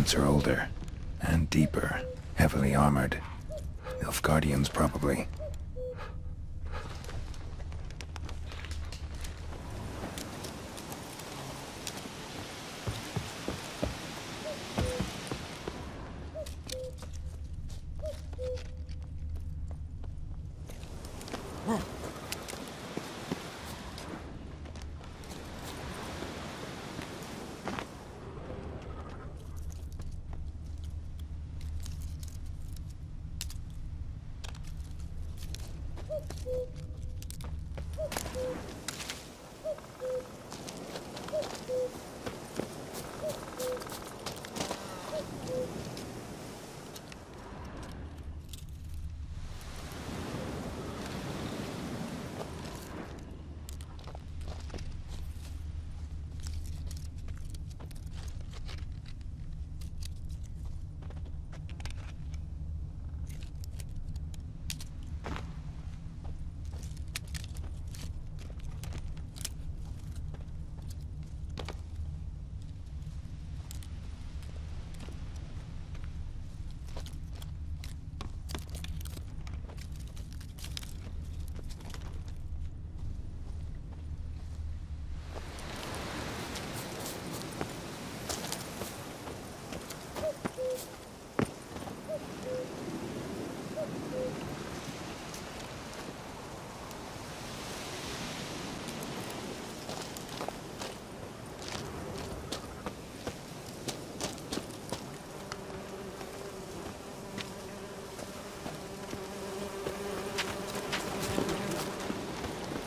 Footprints are older and deeper, heavily armored. Nilfgaardians, probably.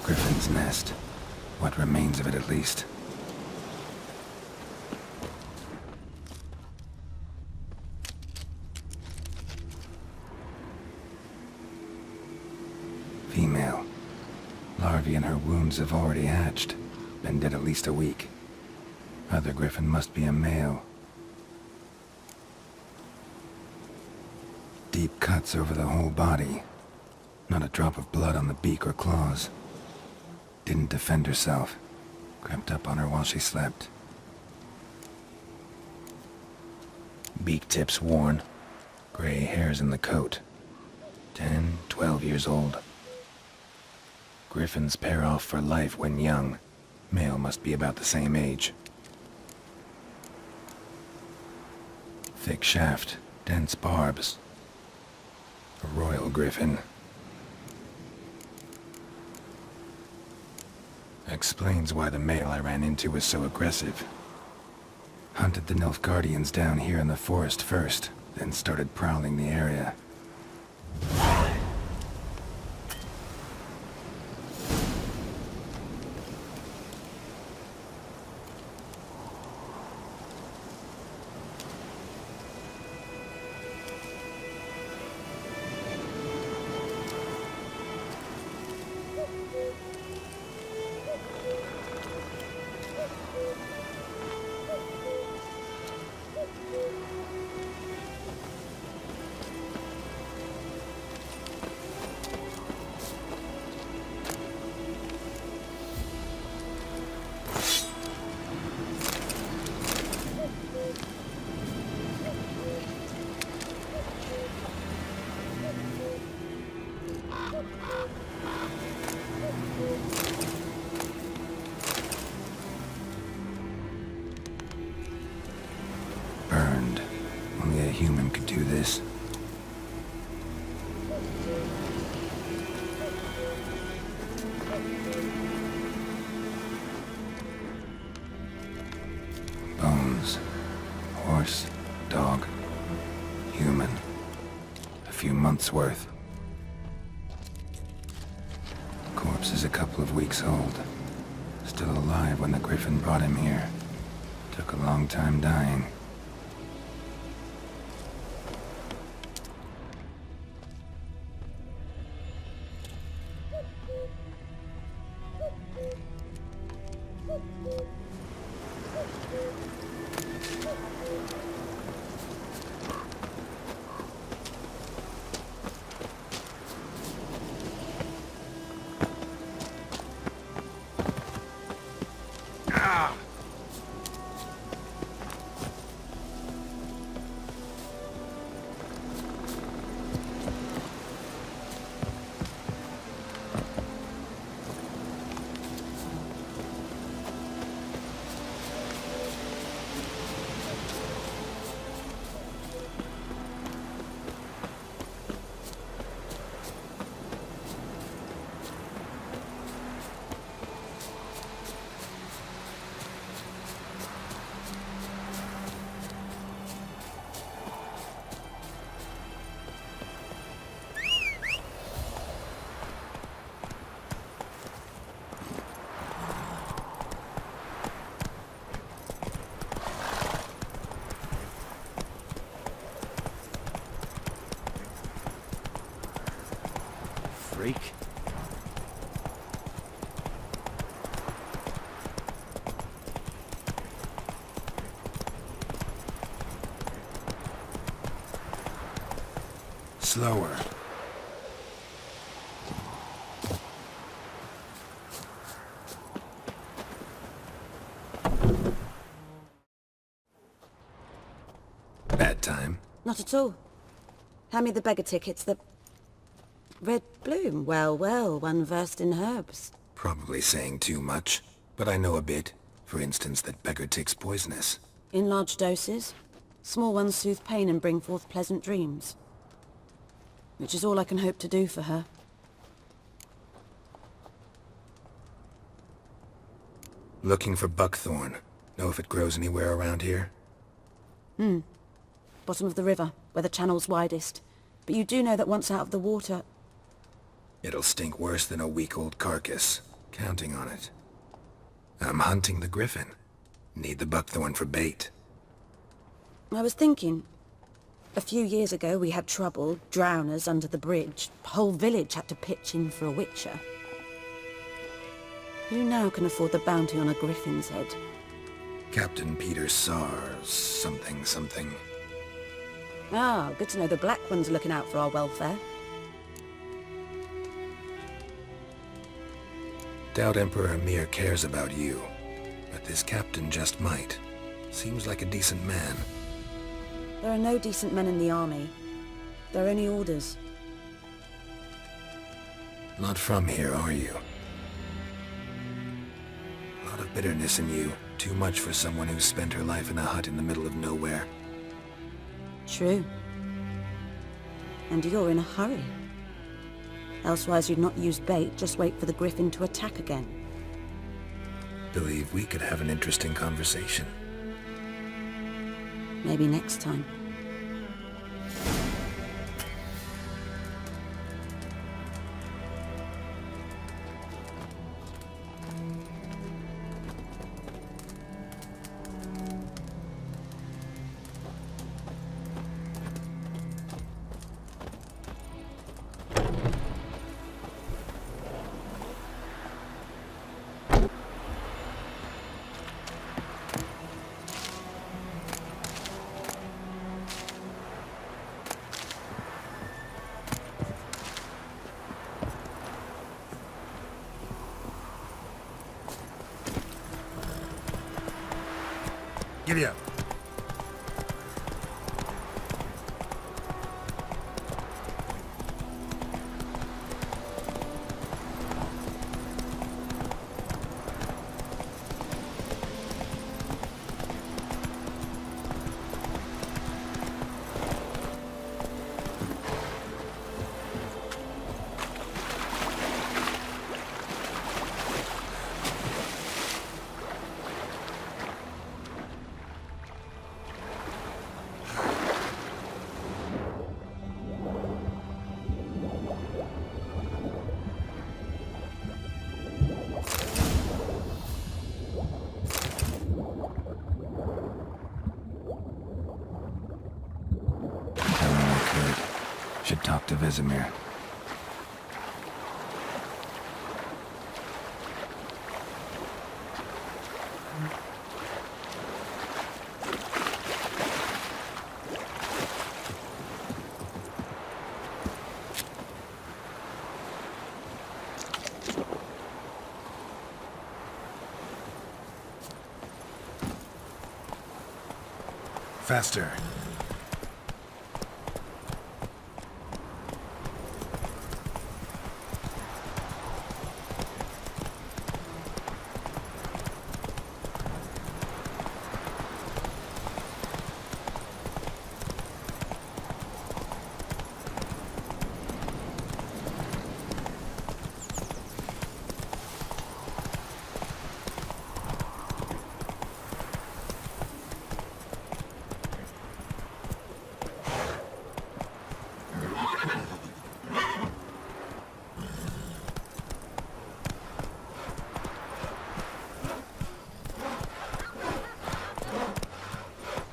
Griffin's nest. What remains of it, at least. Female. Larvae in her wounds have already hatched. Been dead at least a week. Other griffin must be a male. Deep cuts over the whole body. Not a drop of blood on the beak or claws. Didn't defend herself. Crept up on her while she slept. Beak tips worn. Gray hairs in the coat. 10, 12 years old. Griffins pair off for life when young. Male must be about the same age. Thick shaft, dense barbs. A royal griffin. Explains why the male I ran into was so aggressive. Hunted the Nilfgaardians down here in the forest first, then started prowling the area. Burned. Only a human could do this. Bones. Horse, dog, human. A few months' worth. Corpse is a couple of weeks old. Still alive when the griffin brought him here. Took a long time dying. freak. Slower. Bad time? Not at all. Hand me the beggar tickets, the... Red bloom. Well, well, one versed in herbs. Probably saying too much, but I know a bit. For instance, that beggar tick's poisonous. In large doses. Small ones soothe pain and bring forth pleasant dreams. Which is all I can hope to do for her. Looking for buckthorn. Know if it grows anywhere around here? Bottom of the river, where the channel's widest. But you do know that once out of the water... It'll stink worse than a week-old carcass. Counting on it. I'm hunting the griffin. Need the buckthorn for bait. I was thinking... A few years ago we had trouble, drowners under the bridge. Whole village had to pitch in for a Wicher. Who now can afford the bounty on a griffin's head? Captain Peter Sars, something. Ah, good to know the Black One's looking out for our welfare. Doubt Emperor Emir cares about you, but this captain just might. Seems like a decent man. There are no decent men in the army. They're only orders. Not from here, are you? A lot of bitterness in you. Too much for someone who's spent her life in a hut in the middle of nowhere. True. And you're in a hurry. Elsewise you'd not use bait, just wait for the griffin to attack again. Believe we could have an interesting conversation. Maybe next time. Giddy up. Should talk to Vesemir. Faster.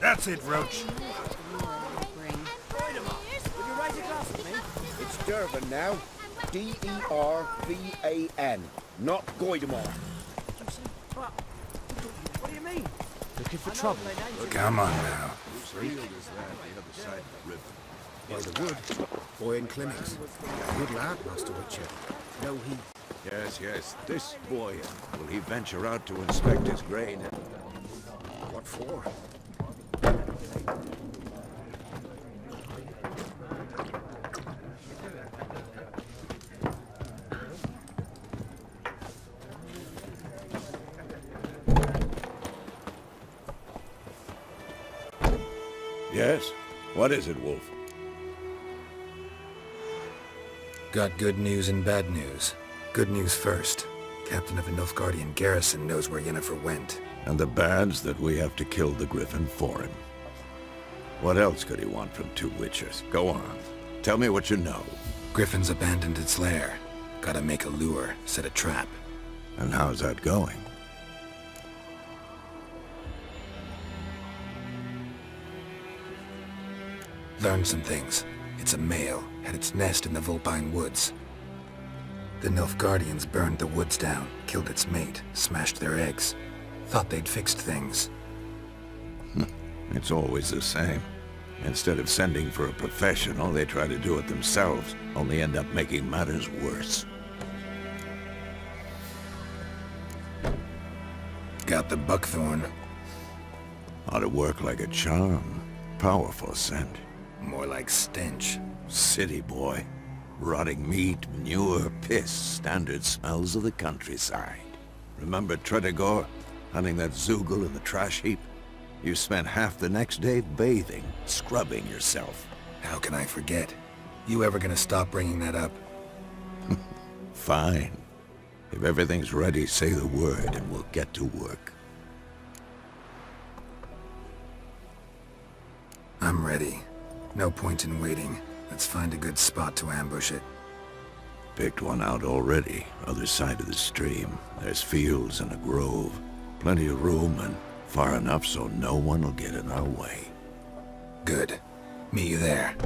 That's it, Roach. It's Durban now. Dervan, not Goidemar. What do you mean? Looking for trouble? Come on now. By the wood. Boy in clinics. Good lad, Master Wicher. No, he... Yes, this boy. Will he venture out to inspect his grain? What for? Yes? What is it, Wolf? Got good news and bad news. Good news first. Captain of a Nilfgaardian garrison knows where Yennefer went. And the bad's that we have to kill the Griffin for him. What else could he want from two witches? Go on. Tell me what you know. Griffin's abandoned its lair. Gotta make a lure, set a trap. And how's that going? Learned some things. It's a male, had its nest in the Vulpine Woods. The Nilfgaardians burned the woods down, killed its mate, smashed their eggs. Thought they'd fixed things. It's always the same. Instead of sending for a professional, they try to do it themselves, only end up making matters worse. Got the buckthorn. Ought to work like a charm. Powerful scent. More like stench. City boy. Rotting meat, manure, piss, standard smells of the countryside. Remember Tredegor? Hunting that Zoogle in the trash heap? You spent half the next day bathing, scrubbing yourself. How can I forget? You ever gonna stop bringing that up? Fine. If everything's ready, say the word and we'll get to work. I'm ready. No point in waiting. Let's find a good spot to ambush it. Picked one out already, other side of the stream. There's fields and a grove. Plenty of room and far enough so no one will get in our way. Good. Meet you there.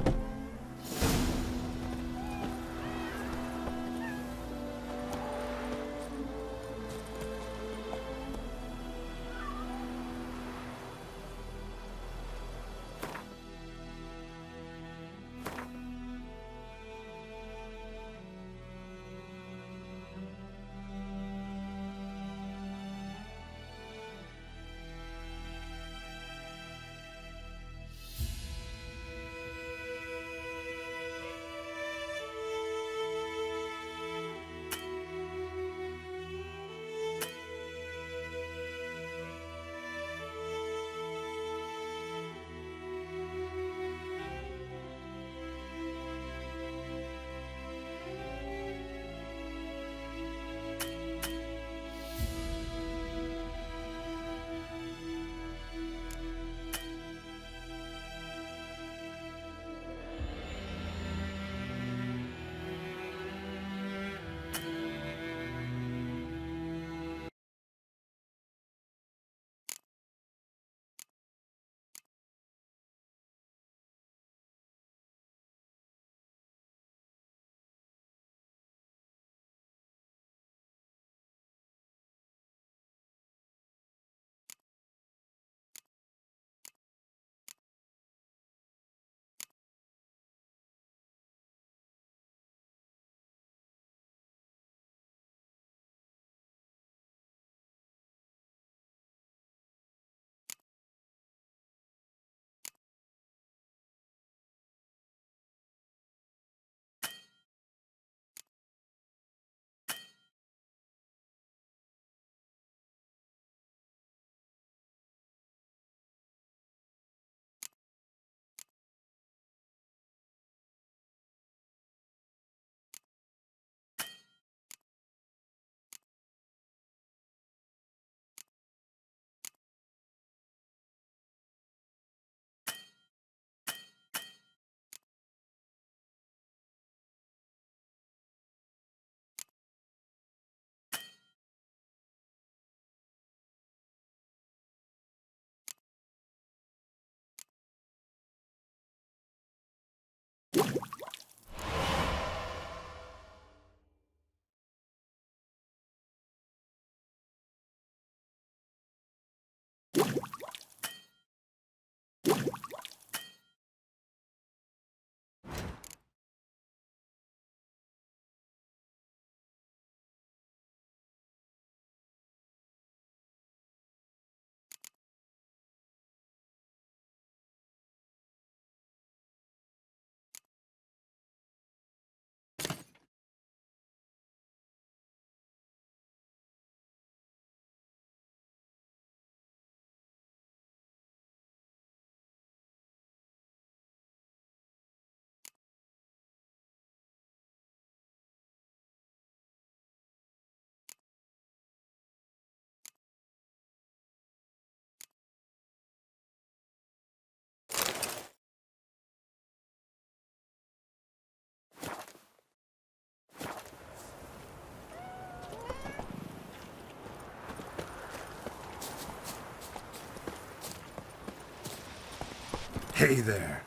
Hey there.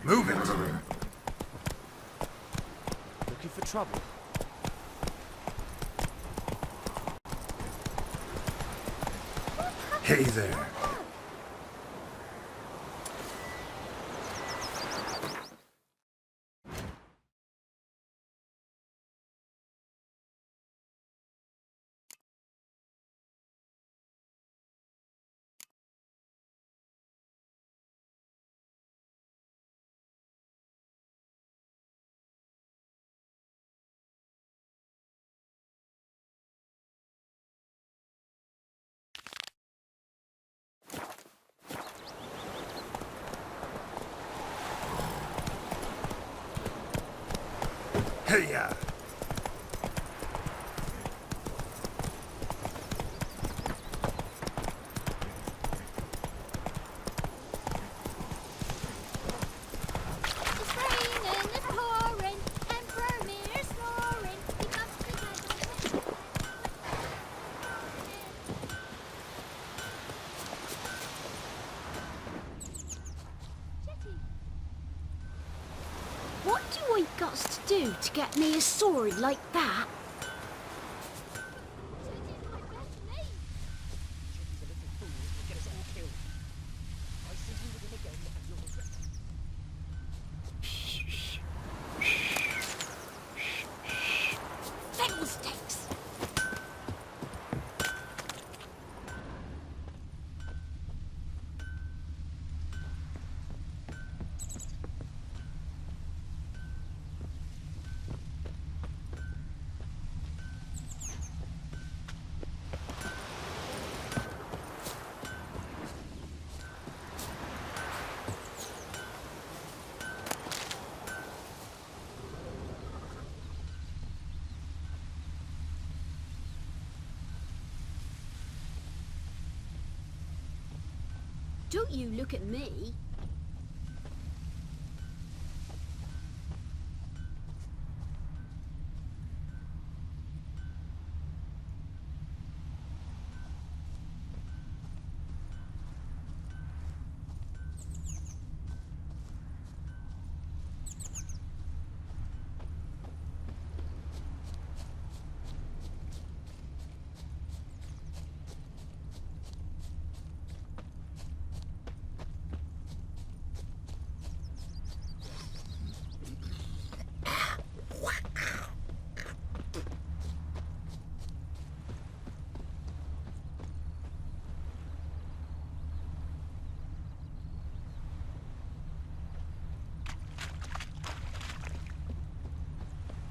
Move it! Looking for trouble? Hey there. Hey-ya! It's raining, it's pouring, and Vermeer's snoring. He must be having Jetty. What do I got to do to get me a sword like that? Fiddlesticks! Don't you look at me.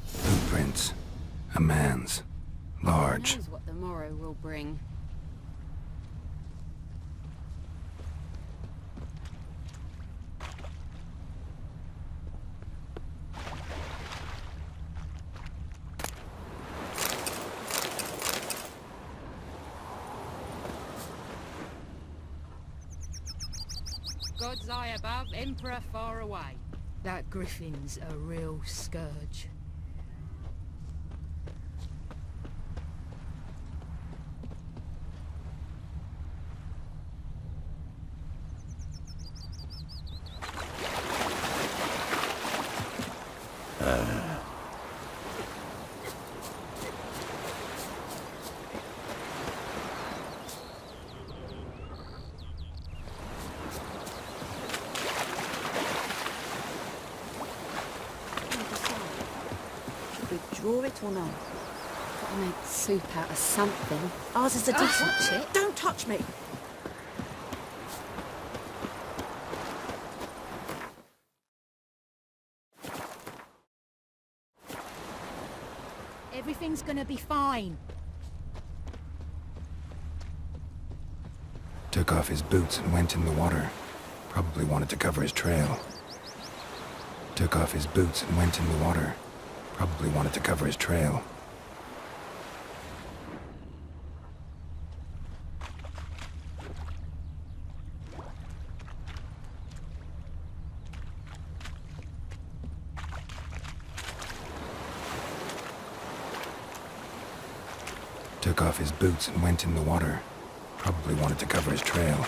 Footprints. A man's. Large. Who knows what the morrow will bring. God's eye above, Emperor far away. That griffin's a real scourge. Should we draw it or not? Gotta make soup out of something. Ours is a decent... touch it. Don't touch me! Everything's gonna be fine. Took off his boots and went in the water. Probably wanted to cover his trail. Took off his boots and went in the water. Probably wanted to cover his trail. Took off his boots and went in the water. Probably wanted to cover his trail.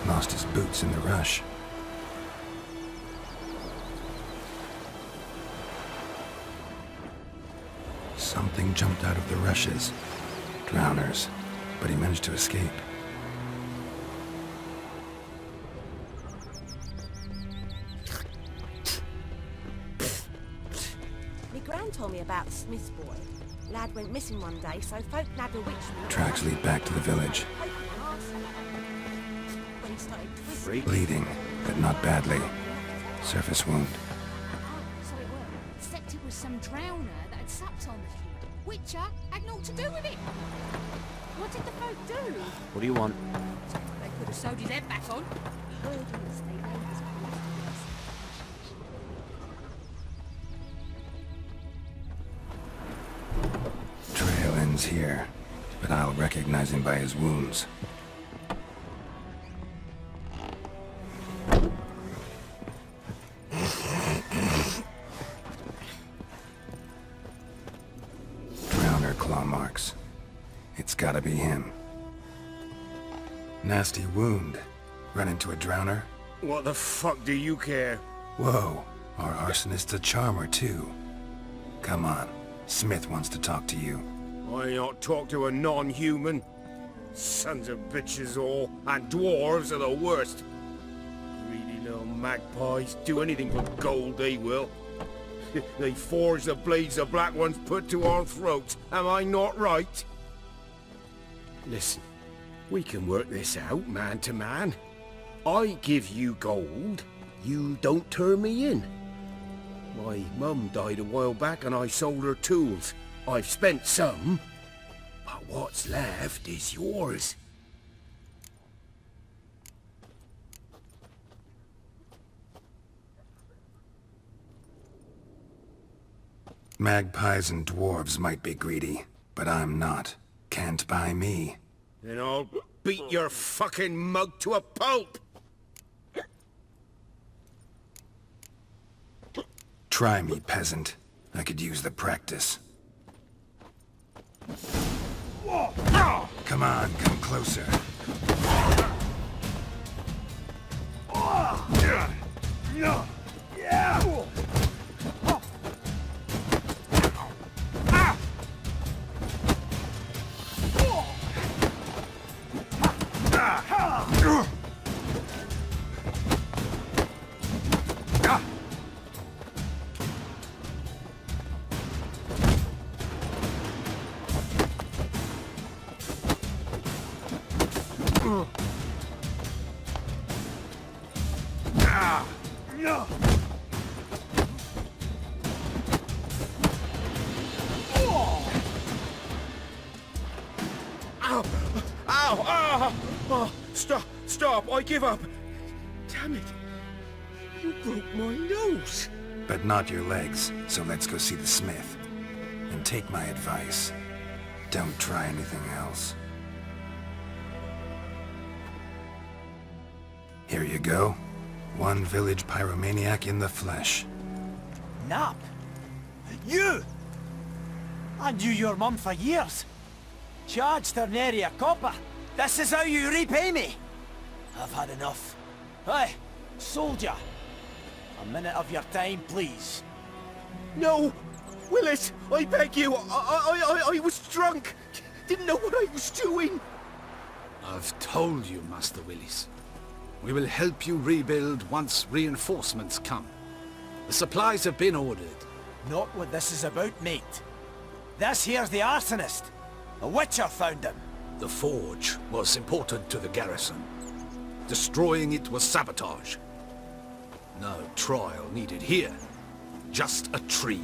Lost his boots in the rush. Something jumped out of the rushes. Drowners. But he managed to escape. Me gran told me about the Smith's boy. Lad went missing one day, so folk nabbed a witch. Tracks lead back to the village. When he started twisting. Bleeding, but not badly. Surface wound. So it worked. Except it was some drowner that had supped on the kid. Wicher had naught to do with it. What did the folk do? What do you want? They could have sewed his head back on. Murderers, they laid his Trail ends here, but I'll recognize him by his wounds. Drowner claw marks. It's gotta be him. Nasty wound. Run into a drowner? What the fuck do you care? Whoa, our arsonist's a charmer too. Come on, Smith wants to talk to you. I not talk to a non-human. Sons of bitches all, and dwarves are the worst. Greedy little magpies do anything for gold, they will. They forge the blades the black ones put to our throats. Am I not right? Listen, we can work this out man to man. I give you gold, you don't turn me in. My mum died a while back and I sold her tools. I've spent some, but what's left is yours. Magpies and dwarves might be greedy, but I'm not. Can't buy me. Then I'll beat your fucking mug to a pulp! Try me, peasant. I could use the practice. Come on, come closer. Ow! Ow! Ah! Oh, stop! Stop! I give up! Damn it! You broke my nose! But not your legs, so let's go see the smith. And take my advice. Don't try anything else. Here you go. One village pyromaniac in the flesh. Nap? You? I knew your mum for years. Charged her nary a copper. This is how you repay me. I've had enough. Hey, soldier. A minute of your time, please. No! Willis! I beg you! I was drunk! Didn't know what I was doing! I've told you, Master Willis. We will help you rebuild once reinforcements come. The supplies have been ordered. Not what this is about, mate. This here's the arsonist. A Wicher found him. The forge was important to the garrison. Destroying it was sabotage. No trial needed here. Just a tree.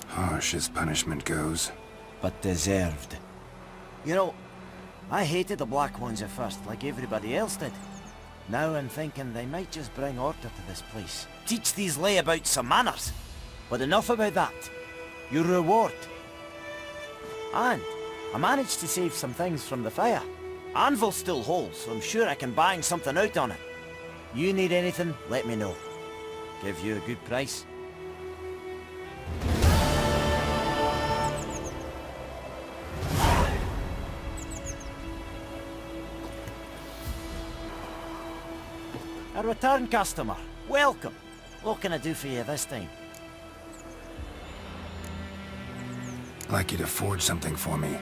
Harsh as punishment goes. But deserved. You know, I hated the Black Ones at first, like everybody else did. Now I'm thinking they might just bring order to this place. Teach these layabouts some manners. But enough about that. Your reward. And I managed to save some things from the fire. Anvil's still whole, so I'm sure I can bang something out on it. You need anything, let me know. Give you a good price. A return customer. Welcome. What can I do for you this time? I'd like you to forge something for me.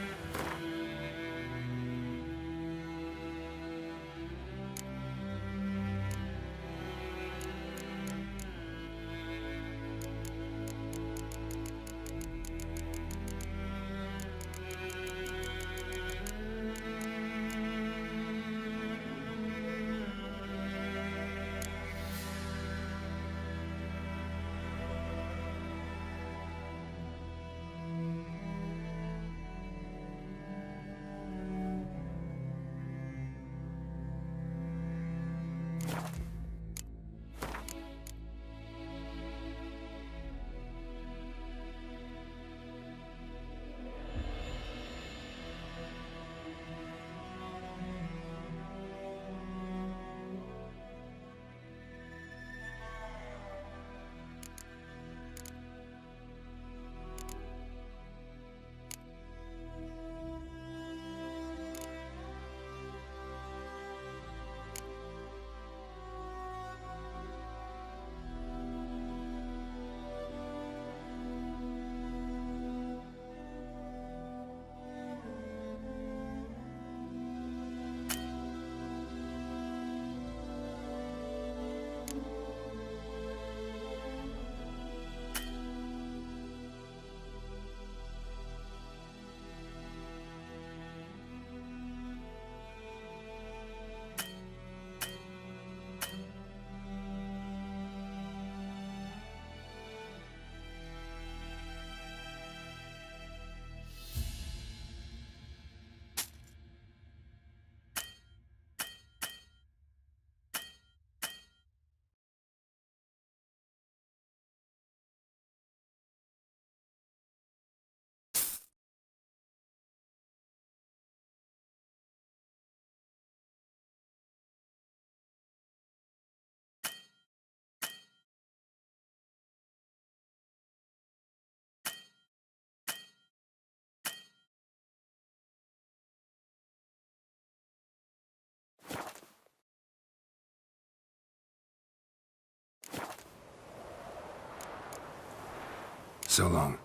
So long.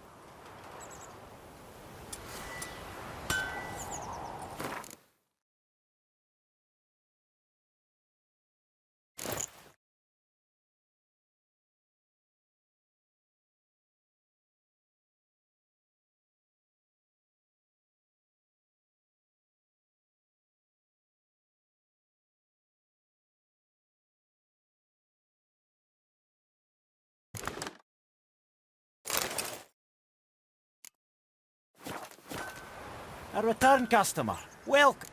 A return customer. Welcome.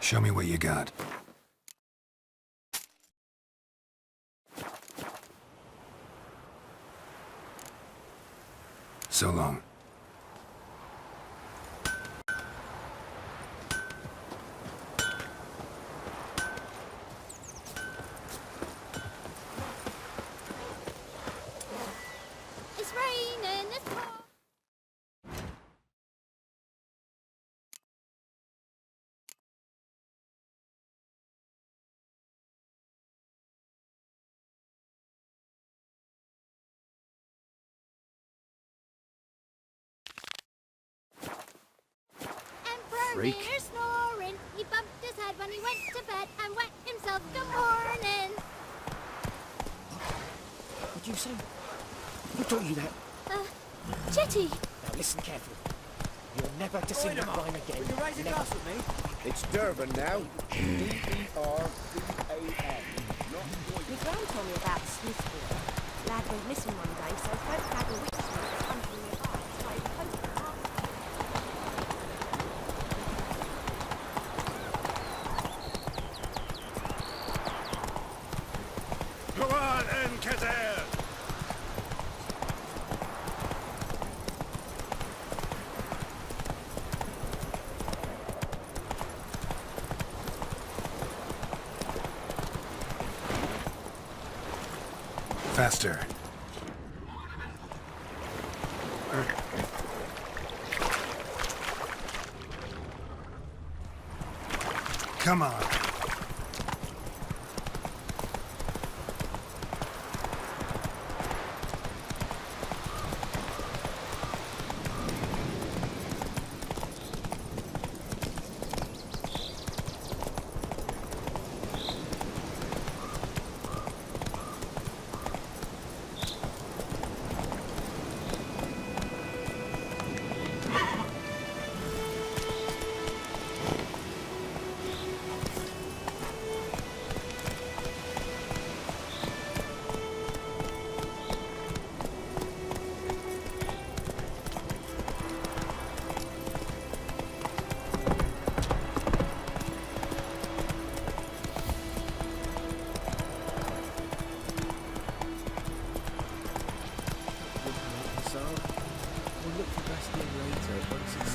Show me what you got. So long. It's raining, it's pouring. Freak. Emperor snoring. He bumped his head when he went to bed and wet himself. Good morning. What'd you say? Who taught you that? Chitty. Now listen carefully. You're never to sing that rhyme again. Will you raise a Never. glass with me? It's Durban now. D-E-R-B-A-N. My gran told me about the Smith boy. Lad went missing one day, so folk had a Wicher that was hunting nearby, so I posted it after. Come on, Encader! Faster. Come on.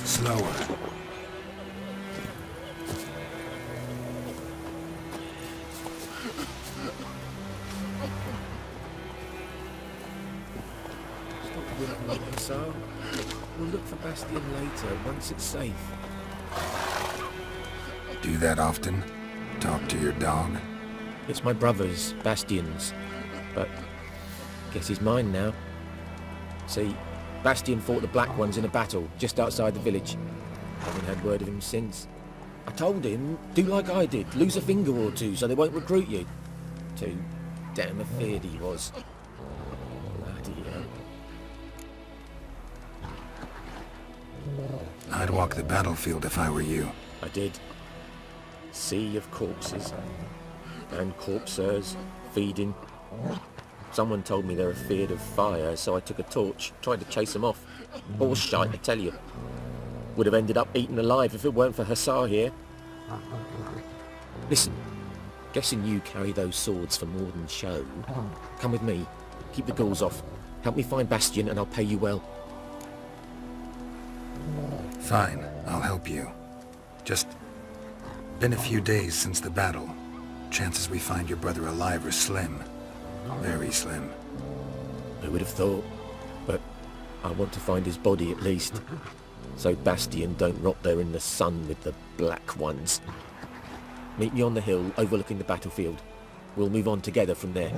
Slower. So, we'll look for Bastion later, once it's safe. Do that often? Talk to your dog? It's my brother's, Bastion's, but guess he's mine now. See, Bastion fought the Black Ones in a battle just outside the village. Haven't had word of him since. I told him, do like I did, lose a finger or two so they won't recruit you. Too damn afeard he was. Bloody hell. I'd walk the battlefield if I were you. I did. Sea of corpses. And corpsers, feeding. Someone told me they're afeard of fire, so I took a torch, tried to chase them off. Horse shite, I tell you. Would have ended up eaten alive if it weren't for Hussar here. Listen, guessing you carry those swords for more than show. Come with me, keep the ghouls off. Help me find Bastion and I'll pay you well. Fine, I'll help you. Just been a few days since the battle. Chances we find your brother alive are slim. Very slim. Who would have thought? But I want to find his body at least. So Bastion don't rot there in the sun with the Black Ones. Meet me on the hill overlooking the battlefield. We'll move on together from there.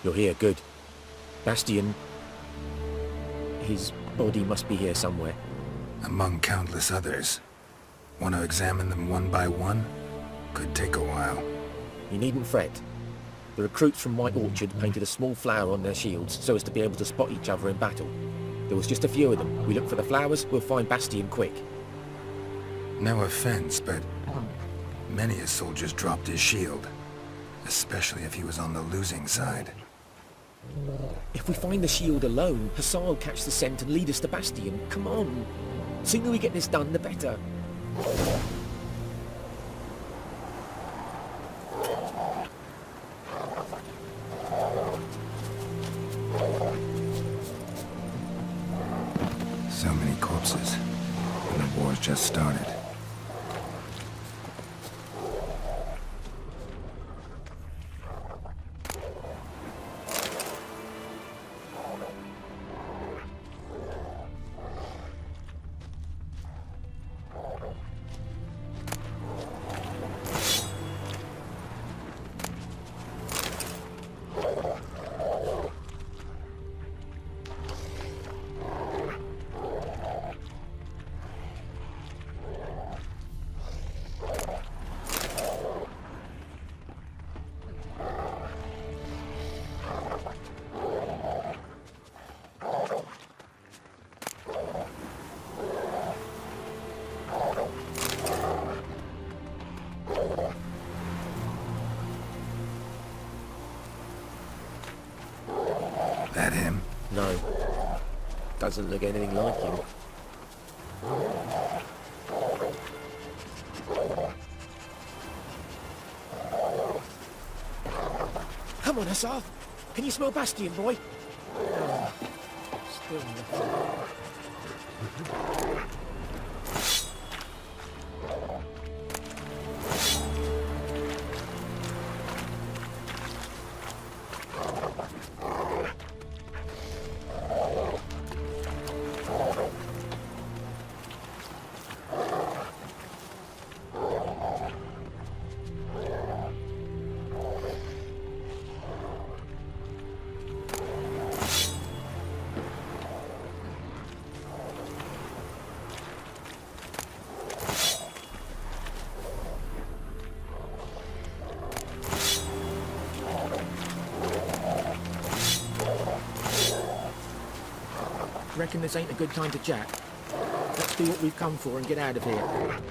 You're here, good. Bastion... his body must be here somewhere. Among countless others. Want to examine them one by one? Could take a while. You needn't fret. The recruits from White Orchard painted a small flower on their shields so as to be able to spot each other in battle. There was just a few of them. We look for the flowers, we'll find Bastion quick. No offense, but many a soldier's dropped his shield. Especially if he was on the losing side. If we find the shield alone, Hassan will catch the scent and lead us to Bastion. Come on. The sooner we get this done, the better. So many corpses. And the war's just started. That him? No. Doesn't look anything like him. Come on, Hassan. Can you smell Bastion, boy? Oh, still nothing. Reckon this ain't a good time to chat. Let's do what we've come for and get out of here.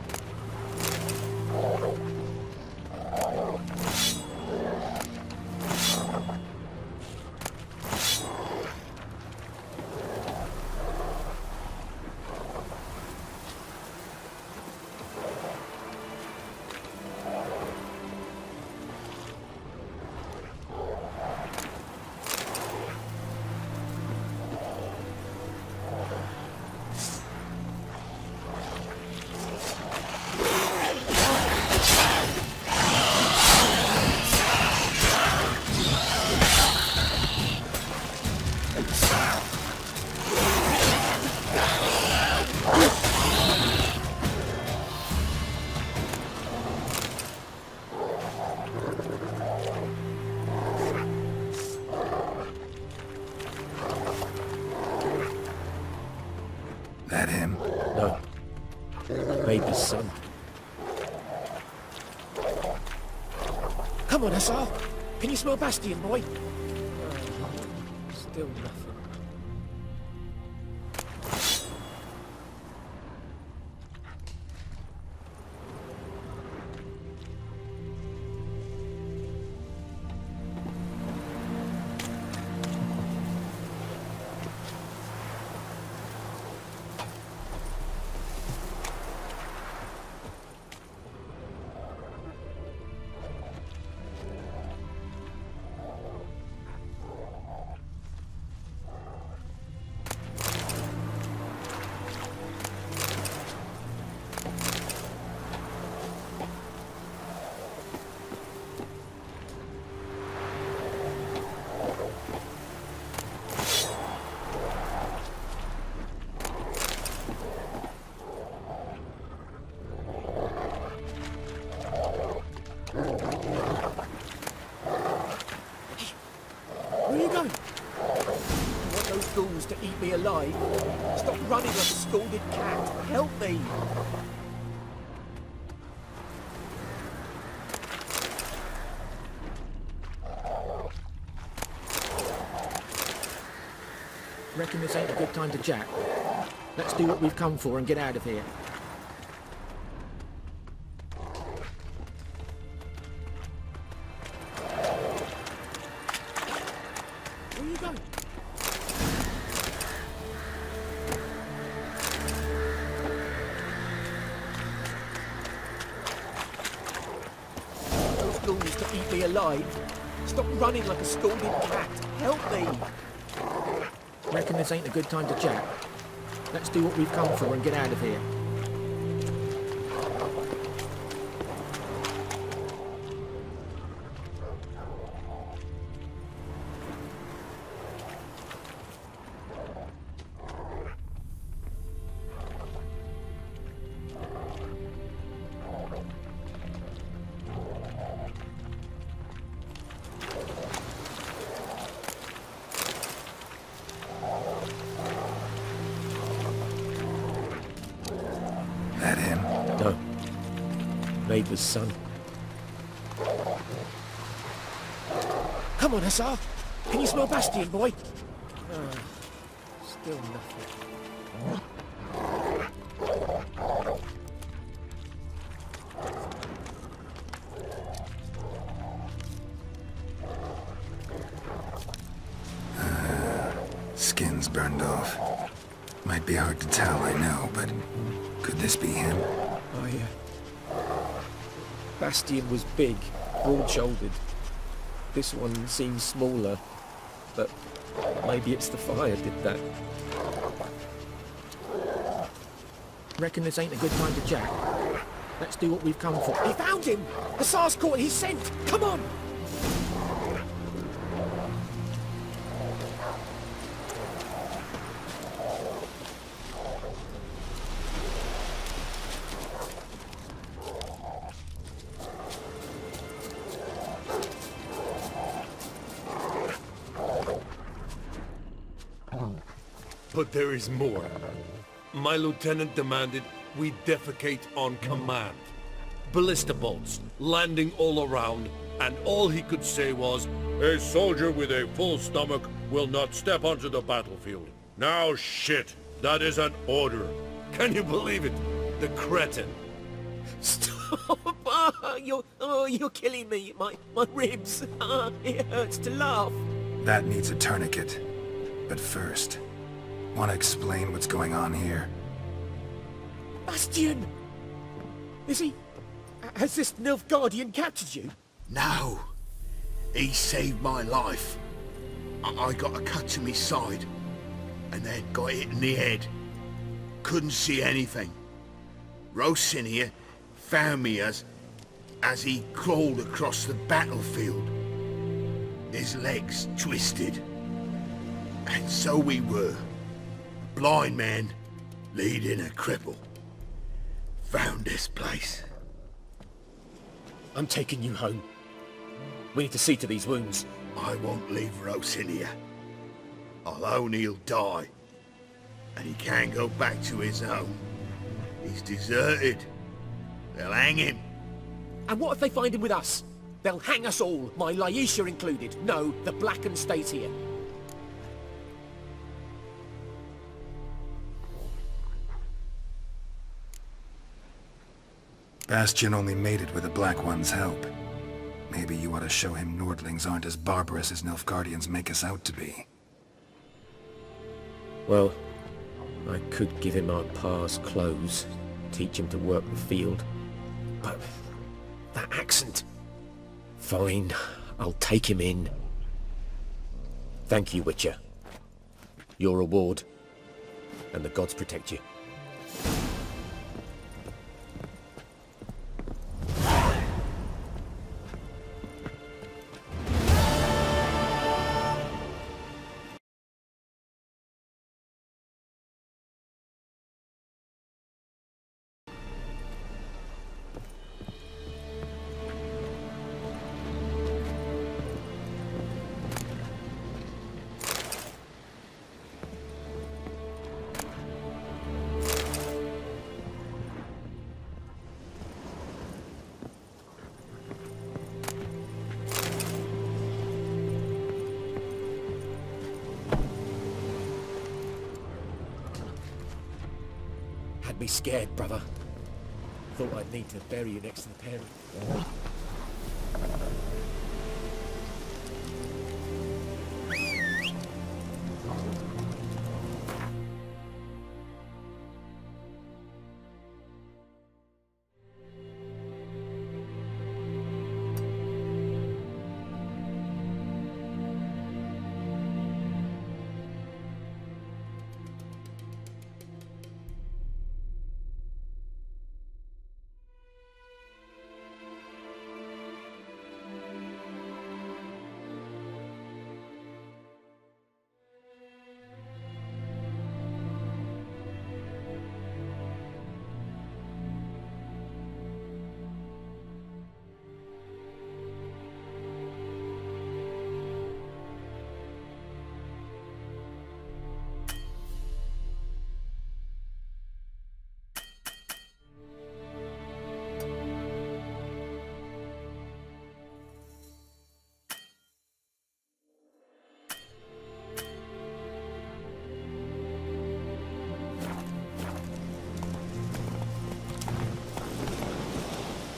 That him? No. Maybe son. Come on, Hassan. Can you smell Bastion, boy? Oh, still nothing. Where are you going? You want those ghouls to eat me alive? Stop running like a scalded cat. Help me! Reckon this ain't a good time to jack? Let's do what we've come for and get out of here. Where are you going? Those ghouls to eat me alive. Stop running like a scalded cat. Help me. Reckon this ain't a good time to jack? Let's do what we've come for and get out of here. That him? No. Neighbour's son. Come on, Hussar. Can you smell Bastion, boy? Still nothing. Skin's burned off. Might be hard to tell, I know, but could this be him? Oh, yeah. Bastion was big, broad-shouldered. This one seems smaller, but maybe it's the fire did that. Reckon this ain't a good time to jack? Let's do what we've come for. He found him! Hussar's caught his scent! Come on! But there is more. My lieutenant demanded we defecate on command. Ballista bolts, landing all around, and all he could say was, "A soldier with a full stomach will not step onto the battlefield." Now shit, that is an order. Can you believe it? The cretin. Stop! You're killing me. My ribs. It hurts to laugh. That needs a tourniquet. But first, want to explain what's going on here? Bastion! Is he... Has this Nilfgaardian captured you? No. He saved my life. I got a cut to my side, and then got hit in the head. Couldn't see anything. Rosin here found me as he crawled across the battlefield. His legs twisted. And so we were. Blind man leading a cripple. Found this place. I'm taking you home. We need to see to these wounds. I won't leave Rosin here. Alone he'll die. And he can't go back to his home. He's deserted. They'll hang him. And what if they find him with us? They'll hang us all, my Wicher included. No, the Blackened stays here. Bastion only made it with the Black One's help. Maybe you ought to show him Nordlings aren't as barbarous as Nilfgaardians make us out to be. Well, I could give him our pa's clothes, teach him to work the field. But that accent... Fine, I'll take him in. Thank you, Wicher. Your reward, and the gods protect you. had me scared, brother. Thought I'd need to bury you next to the parent.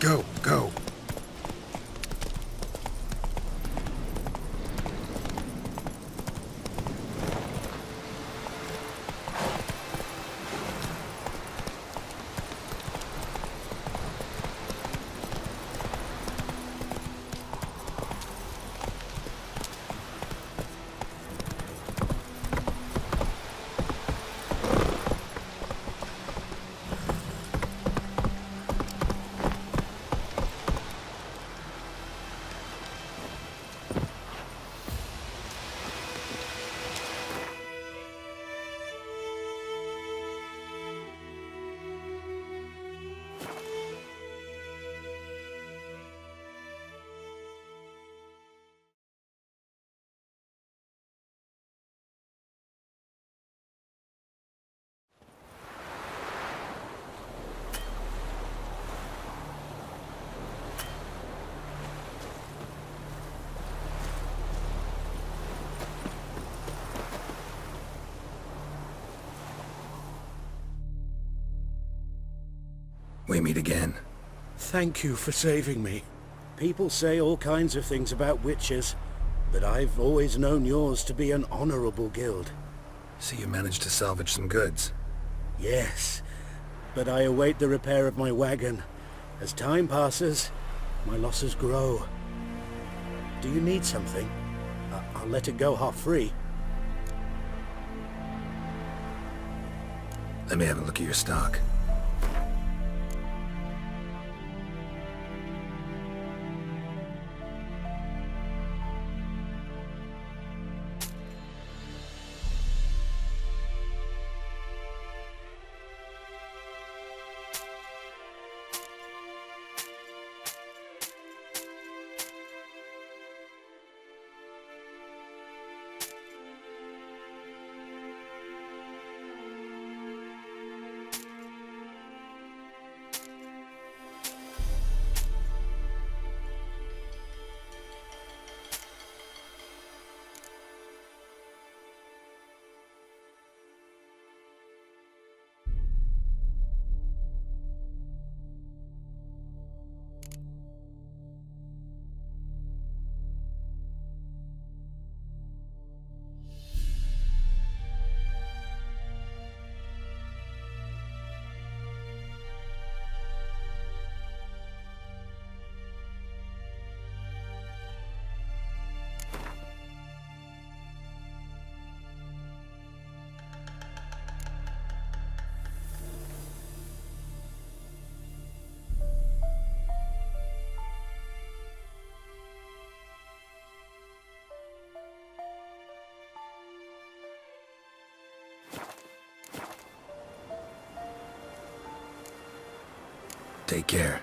Go, go. We meet again. Thank you for saving me. People say all kinds of things about witches, but I've always known yours to be an honorable guild. So you managed to salvage some goods. Yes, but I await the repair of my wagon. As time passes, my losses grow. Do you need something? I'll let it go half-free. Let me have a look at your stock. Take care.